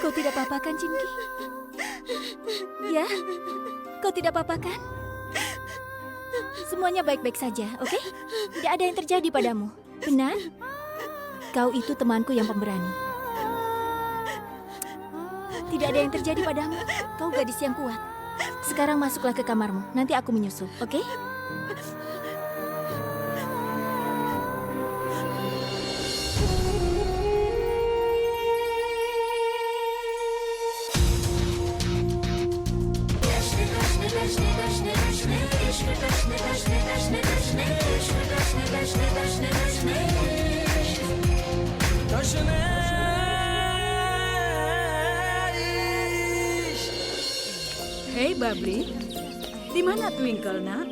Kau tidak apa-apa kan, Jinki? Ya? Kau tidak apa-apa kan? Semuanya baik-baik saja, oke? Tidak ada yang terjadi padamu. Benar? Kau itu temanku yang pemberani. Tidak ada yang terjadi padamu. Kau gadis yang kuat. Sekarang masuklah ke kamarmu. Nanti aku menyusul, oke? Hei, Babli. Di mana Twinkle, nak?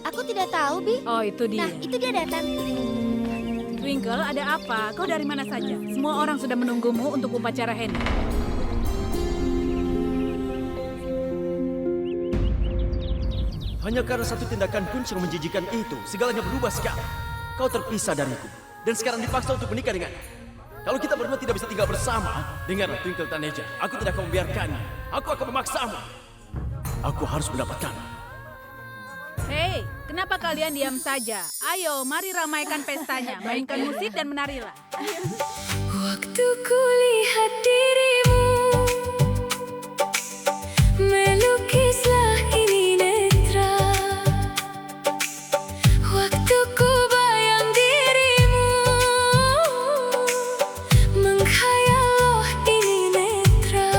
Aku tidak tahu, Bi. Oh, itu dia. Nah, itu dia datang. Twinkle, ada apa? Kau dari mana saja? Semua orang sudah menunggumu untuk upacara henna. Hanya karena satu tindakan kunci yang menjijikan itu, segalanya berubah sekarang. Kau terpisah dariku, dan sekarang dipaksa untuk menikah denganku. Kalau kita berdua tidak bisa tinggal bersama, dengarlah Twinkle Taneja, aku tidak akan membiarkannya. Aku akan memaksamu. Aku harus mendapatkannya. Hei, kenapa kalian diam saja? Ayo, mari ramaikan pestanya. Mainkan musik dan menarilah. Waktu kulihat dirimu, melukislah ini netra. Waktu ku bayang dirimu, menghayal loh ini netra.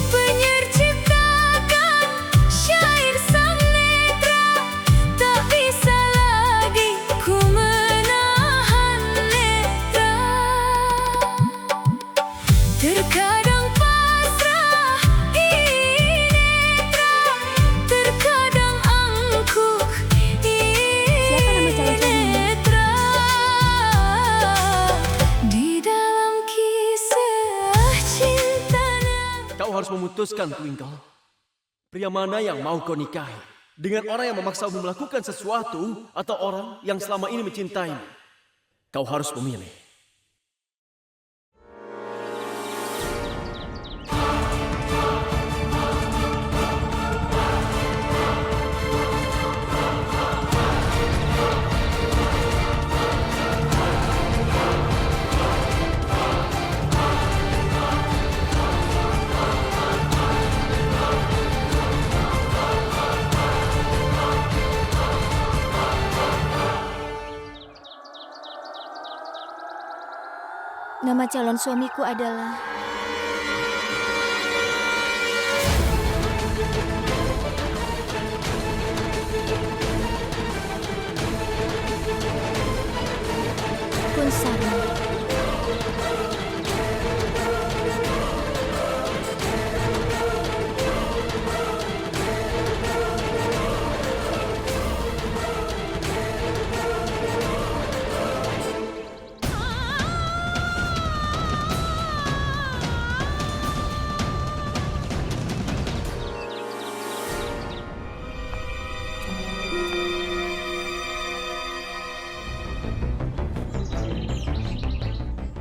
Penyair ciptakan syair sang netra, tak bisa lagi ku menahan netra. Terkadang pasrah ini netra, terkadang angkuh Siapa nama calon suamimu? netra. Di dalam kisah cintanya. Kau harus memutuskan, Twinkle. Pria mana yang mau kau nikahi? Dengan orang yang memaksamu melakukan sesuatu atau orang yang selama ini mencintaimu? Kau harus memilih. Nama calon suamiku adalah... Kunsari.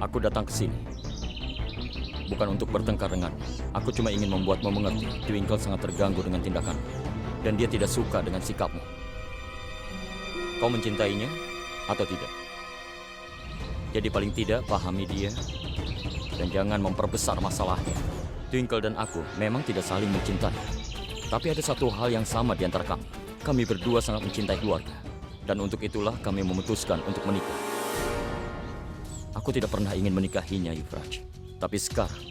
Aku datang ke sini bukan untuk bertengkar denganmu. Aku cuma ingin membuatmu mengerti. Twinkle sangat terganggu dengan tindakanmu, dan dia tidak suka dengan sikapmu. Kau mencintainya atau tidak? Jadi paling tidak pahami dia dan jangan memperbesar masalahnya. Twinkle dan aku memang tidak saling mencintai, tapi ada satu hal yang sama di antara kami. Kami berdua sangat mencintai keluarga, dan untuk itulah kami memutuskan untuk menikah. Aku tidak pernah ingin menikahinya, Yuvraj. Tapi sekarang,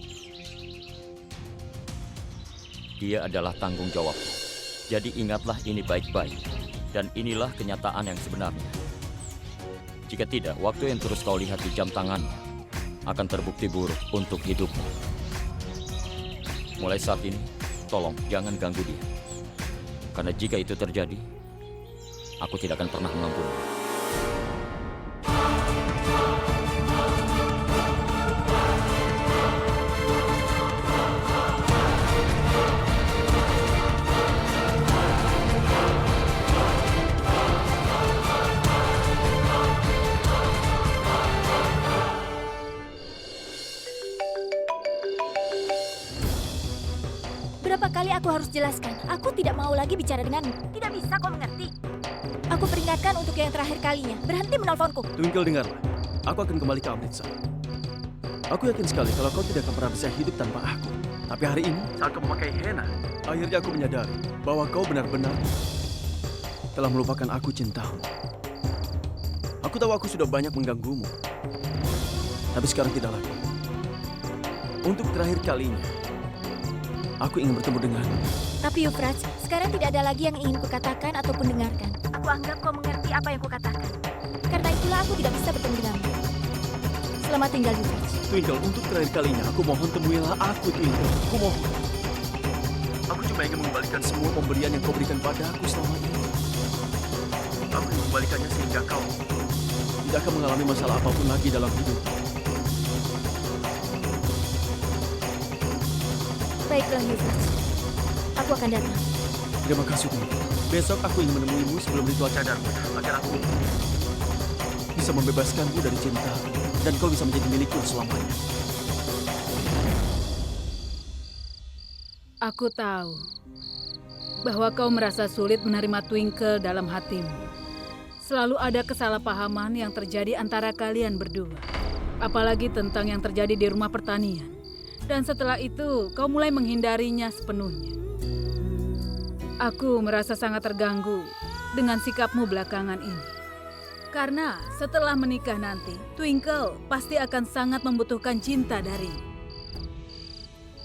dia adalah tanggung jawabku. Jadi ingatlah ini baik-baik. Dan inilah kenyataan yang sebenarnya. Jika tidak, waktu yang terus kau lihat di jam tangannya akan terbukti buruk untuk hidupmu. Mulai saat ini, tolong jangan ganggu dia. Karena jika itu terjadi, aku tidak akan pernah mengampuni. kali aku harus jelaskan. Aku tidak mau lagi bicara denganmu. Tidak bisa kau mengerti. Aku peringatkan untuk yang terakhir kalinya. Berhenti menelponku. Twinkle, dengarlah. Aku akan kembali ke Amritsar. Aku yakin sekali kalau kau tidak akan pernah bisa hidup tanpa aku. Tapi hari ini, saat kau memakai henna, akhirnya aku menyadari bahwa kau benar-benar telah melupakan aku, cintamu. Aku tahu aku sudah banyak mengganggumu. Tapi sekarang tidak lagi. Untuk terakhir kalinya, aku ingin bertemu denganmu. Tapi Yuvraj, sekarang tidak ada lagi yang ingin kukatakan ataupun dengarkan. Aku anggap kau mengerti apa yang kukatakan. Karena itulah aku tidak bisa bertemu denganmu. Selamat tinggal, Yuvraj. Twinkle, untuk terakhir kalinya, aku mohon temuilah aku, Twinkle. Aku mohon. Aku cuma ingin mengembalikan semua pemberian yang kau berikan padaku selama ini. Aku ingin mengembalikannya sehingga kau tidak akan mengalami masalah apapun lagi dalam hidup. Baiklah, Yuvraj. Aku akan datang. Terima kasih, Twinkle. Besok aku ingin menemuimu sebelum ritual cadarmu, agar aku bisa membebaskanmu dari cinta dan kau bisa menjadi milikku selamanya. Aku tahu bahwa kau merasa sulit menerima Twinkle dalam hatimu. Selalu ada kesalahpahaman yang terjadi antara kalian berdua. Apalagi tentang yang terjadi di rumah pertanian. Dan setelah itu, kau mulai menghindarinya sepenuhnya. Aku merasa sangat terganggu dengan sikapmu belakangan ini. Karena setelah menikah nanti, Twinkle pasti akan sangat membutuhkan cinta darimu.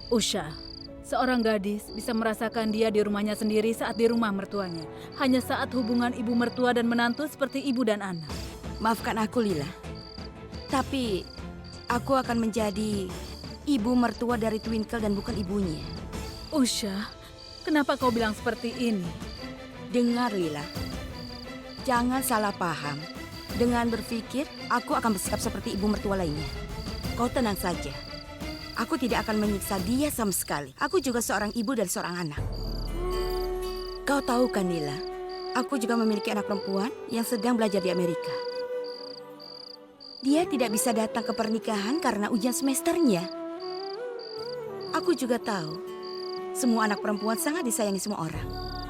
Usha, seorang gadis bisa merasakan dia di rumahnya sendiri saat di rumah mertuanya. Hanya saat hubungan ibu mertua dan menantu seperti ibu dan anak. Maafkan aku, Lila. Tapi aku akan menjadi ibu mertua dari Twinkle dan bukan ibunya. Usha, kenapa kau bilang seperti ini? Dengar, Lila. Jangan salah paham. Dengan berpikir, aku akan bersikap seperti ibu mertua lainnya. Kau tenang saja. Aku tidak akan menyiksa dia sama sekali. Aku juga seorang ibu dari seorang anak. Kau tahu kan, Lila? Aku juga memiliki anak perempuan yang sedang belajar di Amerika. Dia tidak bisa datang ke pernikahan karena ujian semesternya. Aku juga tahu, semua anak perempuan sangat disayangi semua orang.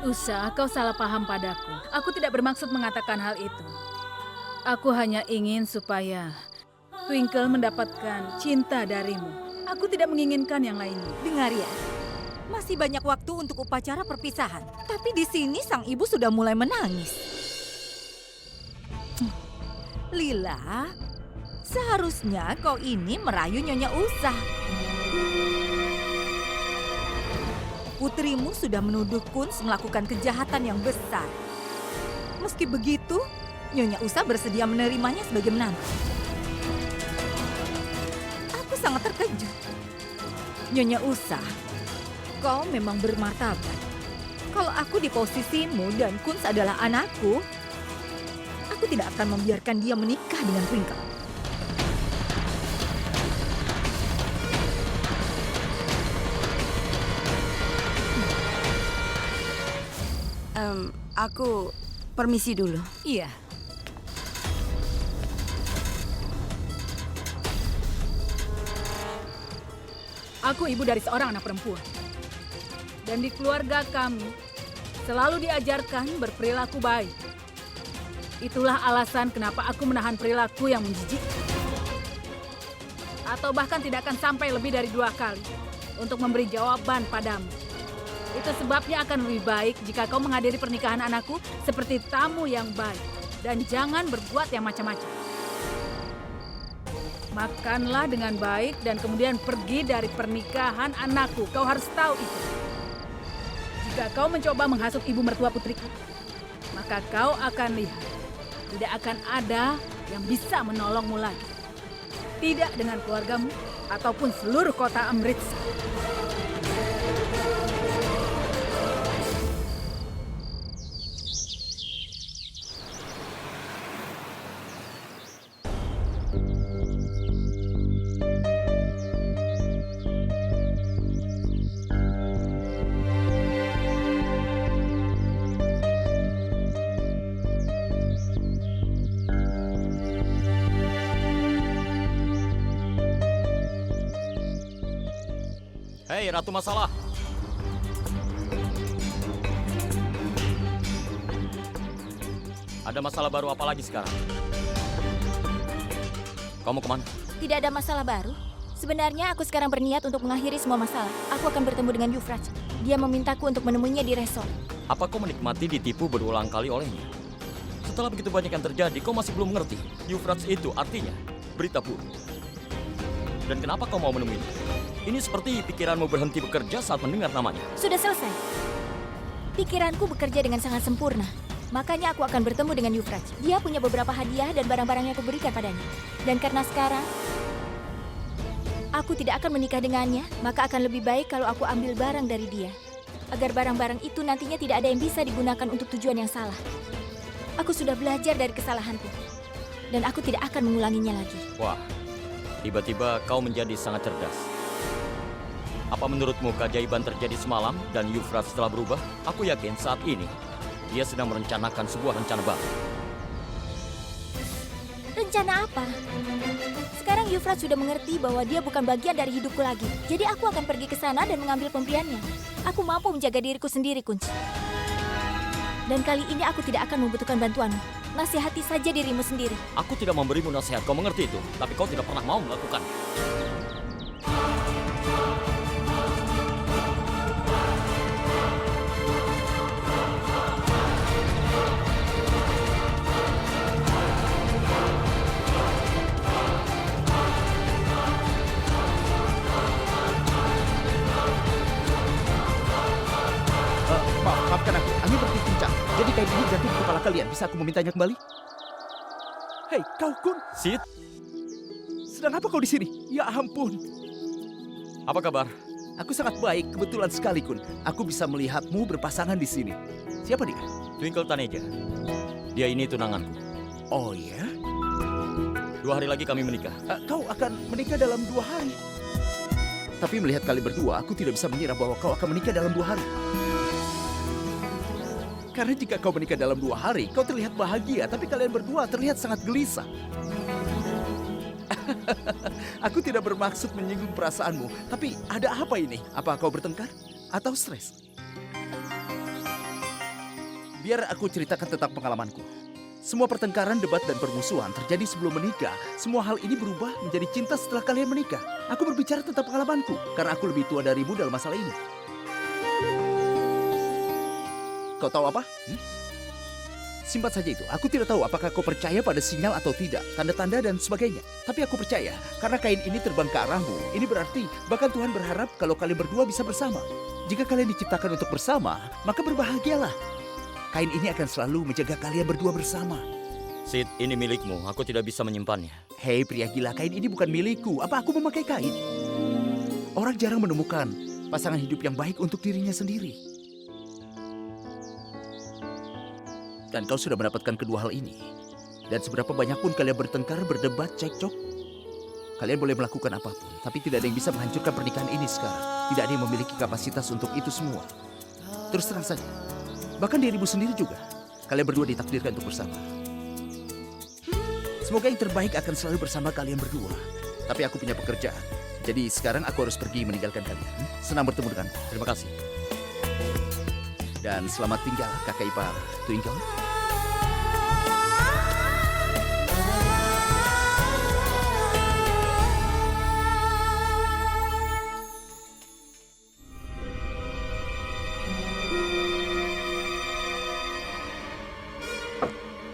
Usha, kau salah paham padaku. Aku tidak bermaksud mengatakan hal itu. Aku hanya ingin supaya Twinkle mendapatkan cinta darimu. Aku tidak menginginkan yang lainnya. Dengar ya, masih banyak waktu untuk upacara perpisahan. Tapi di sini sang ibu sudah mulai menangis. Lila, seharusnya kau ini merayu Nyonya Usha. Putrimu sudah menuduh Kunz melakukan kejahatan yang besar. Meski begitu, Nyonya Usha bersedia menerimanya sebagai menantu. Aku sangat terkejut. Nyonya Usha, kau memang bermartabat. Kalau aku di posisimu dan Kunz adalah anakku, aku tidak akan membiarkan dia menikah dengan Twinkle. Aku permisi dulu. Iya. Aku ibu dari seorang anak perempuan. Dan di keluarga kami selalu diajarkan berperilaku baik. Itulah alasan kenapa aku menahan perilaku yang menjijikkan. Atau bahkan tidak akan sampai lebih dari 2 kali untuk memberi jawaban padamu. Itu sebabnya akan lebih baik jika kau menghadiri pernikahan anakku seperti tamu yang baik. Dan jangan berbuat yang macam-macam. Makanlah dengan baik dan kemudian pergi dari pernikahan anakku. Kau harus tahu itu. Jika kau mencoba menghasut ibu mertua putriku, maka kau akan lihat tidak akan ada yang bisa menolongmu lagi. Tidak dengan keluargamu ataupun seluruh kota Amritsar. Hei, Ratu Masalah. Ada masalah baru apa lagi sekarang? Kamu kemana? Tidak ada masalah baru. Sebenarnya aku sekarang berniat untuk mengakhiri semua masalah. Aku akan bertemu dengan Yufraj. Dia memintaku untuk menemuinya di resort. Apa kau menikmati ditipu berulang kali olehnya? Setelah begitu banyak yang terjadi, kau masih belum mengerti. Yufraj itu artinya berita buruk. Dan kenapa kau mau menemuinya? Ini seperti pikiranmu berhenti bekerja saat mendengar namanya. Sudah selesai. Pikiranku bekerja dengan sangat sempurna. Makanya aku akan bertemu dengan Yufraj. Dia punya beberapa hadiah dan barang-barang yang aku berikan padanya. Dan karena sekarang aku tidak akan menikah dengannya, maka akan lebih baik kalau aku ambil barang dari dia. Agar barang-barang itu nantinya tidak ada yang bisa digunakan untuk tujuan yang salah. Aku sudah belajar dari kesalahanku. Dan aku tidak akan mengulanginya lagi. Wah, tiba-tiba kau menjadi sangat cerdas. Apa menurutmu keajaiban terjadi semalam dan Yufraj telah berubah? Aku yakin saat ini dia sedang merencanakan sebuah rencana baru. Rencana apa? Sekarang Yufraj sudah mengerti bahwa dia bukan bagian dari hidupku lagi. Jadi aku akan pergi ke sana dan mengambil pemberiannya. Aku mampu menjaga diriku sendiri, Kunz. Dan kali ini aku tidak akan membutuhkan bantuanmu. Nasihati saja dirimu sendiri. Aku tidak memberimu nasihat, kau mengerti itu. Tapi kau tidak pernah mau melakukan. Maafkan aku, angin bertiup kencang. Jadi kain ini jatuh di kepala kalian. Bisa aku memintanya kembali? Hei, kau Kun. Sid, Sedang apa kau di sini? Ya ampun. apa kabar? Aku sangat baik, kebetulan sekali Kun. Aku bisa melihatmu berpasangan di sini. Siapa dia? Twinkle Taneja. Dia ini tunanganku. Oh ya? 2 hari lagi kami menikah. Kau akan menikah dalam 2 hari. Tapi melihat kalian berdua, aku tidak bisa mengira bahwa kau akan menikah dalam 2 hari. Karena jika kau menikah dalam 2 hari, kau terlihat bahagia, tapi kalian berdua terlihat sangat gelisah. Aku tidak bermaksud menyinggung perasaanmu, tapi ada apa ini? Apa kau bertengkar? Atau stres? Biar aku ceritakan tentang pengalamanku. Semua pertengkaran, debat, dan permusuhan terjadi sebelum menikah. Semua hal ini berubah menjadi cinta setelah kalian menikah. Aku berbicara tentang pengalamanku, karena aku lebih tua darimu dalam masalah ini. Kau tahu apa? Simpan saja itu. Aku tidak tahu apakah kau percaya pada sinyal atau tidak, tanda-tanda dan sebagainya. Tapi aku percaya, karena kain ini terbang ke arahmu. Ini berarti bahkan Tuhan berharap kalau kalian berdua bisa bersama. Jika kalian diciptakan untuk bersama, maka berbahagialah. Kain ini akan selalu menjaga kalian berdua bersama. Sid, ini milikmu. Aku tidak bisa menyimpannya. Hei pria gila, kain ini bukan milikku. Apa aku memakai kain? Orang jarang menemukan pasangan hidup yang baik untuk dirinya sendiri. Dan kau sudah mendapatkan kedua hal ini. Dan seberapa banyak pun kalian bertengkar, berdebat, cekcok, kalian boleh melakukan apapun. Tapi tidak ada yang bisa menghancurkan pernikahan ini sekarang. Tidak ada yang memiliki kapasitas untuk itu semua. Terus terang saja. Bahkan dirimu sendiri juga. Kalian berdua ditakdirkan untuk bersama. Semoga yang terbaik akan selalu bersama kalian berdua. Tapi aku punya pekerjaan. Jadi sekarang aku harus pergi meninggalkan kalian. Senang bertemu denganmu. Terima kasih. Dan selamat tinggal kakak ipar Twinkle.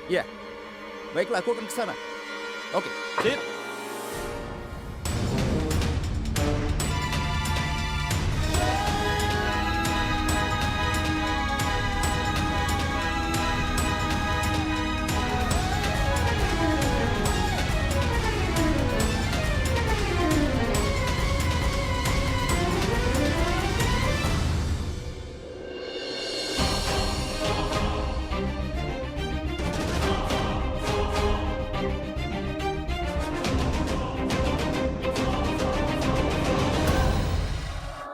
Ya, baiklah aku akan ke sana. Oke. Sid.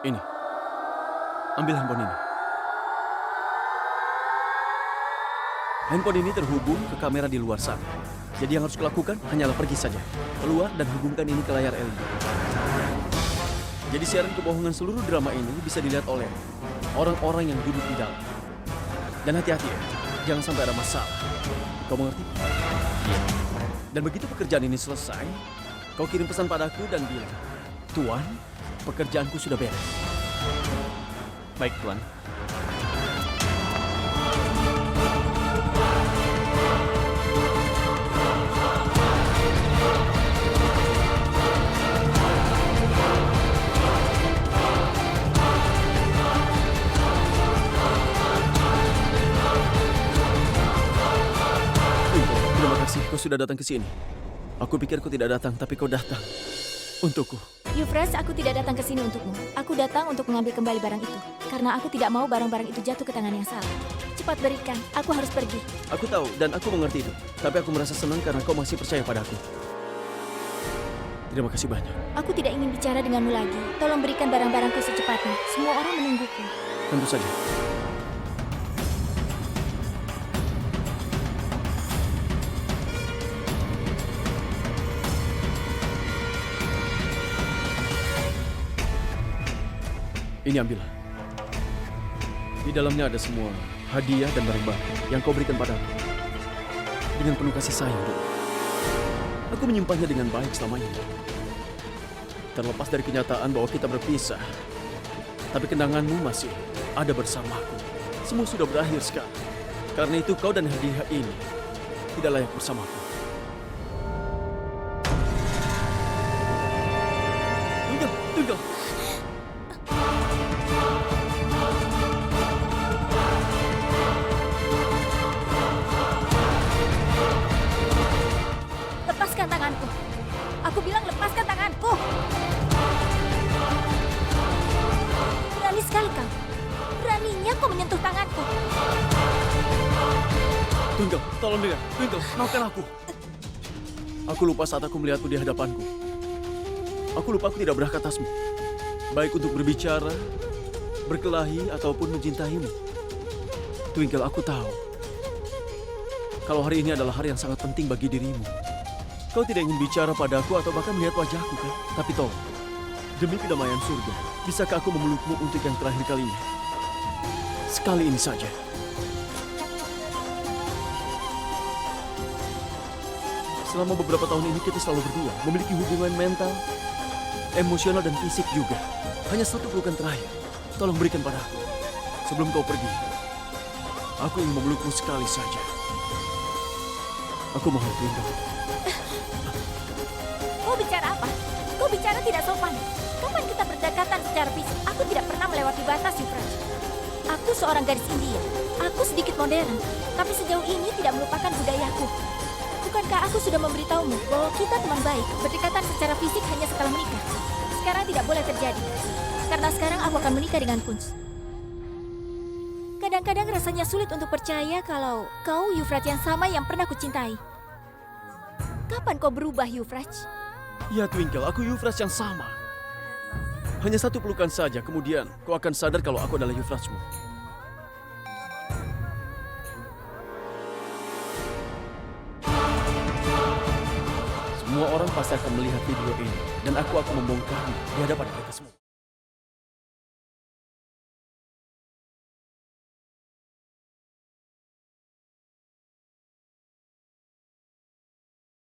Ini. Ambil handphone ini. Handphone ini terhubung ke kamera di luar sana. Jadi yang harus kulakukan hanyalah pergi saja, keluar dan hubungkan ini ke layar LED. Jadi siaran kebohongan seluruh drama ini bisa dilihat oleh orang-orang yang duduk di dalam. Dan hati-hati ya, jangan sampai ada masalah. Kau mengerti? Iya. Dan begitu pekerjaan ini selesai, kau kirim pesan padaku dan bilang, Tuan, pekerjaanku sudah beres. Baik, Tuan. Terima kasih, kau sudah datang ke sini. Aku pikir kau tidak datang, tapi kau datang. Untukku. Euphrates, aku tidak datang ke sini untukmu. Aku datang untuk mengambil kembali barang itu. Karena aku tidak mau barang-barang itu jatuh ke tangan yang salah. Cepat berikan, aku harus pergi. Aku tahu dan aku mengerti itu. Tapi aku merasa senang karena kau masih percaya padaku. Terima kasih banyak. Aku tidak ingin bicara denganmu lagi. Tolong berikan barang-barangku secepatnya. Semua orang menungguku. Tentu saja. Ini ambillah. Di dalamnya ada semua hadiah dan barang-barang yang kau berikan padaku. Dengan penuh kasih sayang, dulu. Aku menyimpannya dengan baik selama ini. Terlepas dari kenyataan bahwa kita berpisah, tapi kenanganmu masih ada bersamaku. Semua sudah berakhir sekarang. Karena itu kau dan hadiah ini tidak layak bersamaku. Tunggu. Lepaskan tanganku. Aku bilang lepaskan tanganku. Berani sekali kau. Beraninya kau menyentuh tanganku. Tunggal, tolong dengar. Tunggal, maafkan aku. Aku lupa saat aku melihatmu di hadapanku. Aku lupa aku tidak berhak atasmu. Baik untuk berbicara, berkelahi, ataupun mencintaimu. Twinkle, aku tahu. Kalau hari ini adalah hari yang sangat penting bagi dirimu. Kau tidak ingin bicara padaku atau bahkan melihat wajahku, kan? Tapi tolong, demi kedamaian surga, bisakah aku memelukmu untuk yang terakhir kalinya? Sekali ini saja. Selama beberapa tahun ini kita selalu berdua, memiliki hubungan mental, emosional, dan fisik juga. Hanya satu pelukan terakhir. Tolong berikan padaku. Sebelum kau pergi, aku ingin memelukmu sekali saja. Aku mohon, Twinkle. Kau bicara apa? Kau bicara tidak sopan. Kapan kita berdekatan secara fisik? Aku tidak pernah melewati batas, Euphrates. Aku seorang gadis India. Aku sedikit modern. Tapi sejauh ini tidak melupakan budayaku. Bukankah aku sudah memberitahumu bahwa kita teman baik, berdekatan secara fisik hanya setelah menikah? Sekarang tidak boleh terjadi. Karena sekarang aku akan menikah dengan Kunz. Kadang-kadang rasanya sulit untuk percaya kalau kau Euphrates yang sama yang pernah kucintai. Kapan kau berubah, Euphrates? Ya, Twinkle, aku Euphrates yang sama. Hanya satu pelukan saja, kemudian kau akan sadar kalau aku adalah Euphratesmu. Semua orang pasti akan melihat video ini, dan aku akan membongkarnya di hadapan mereka semua.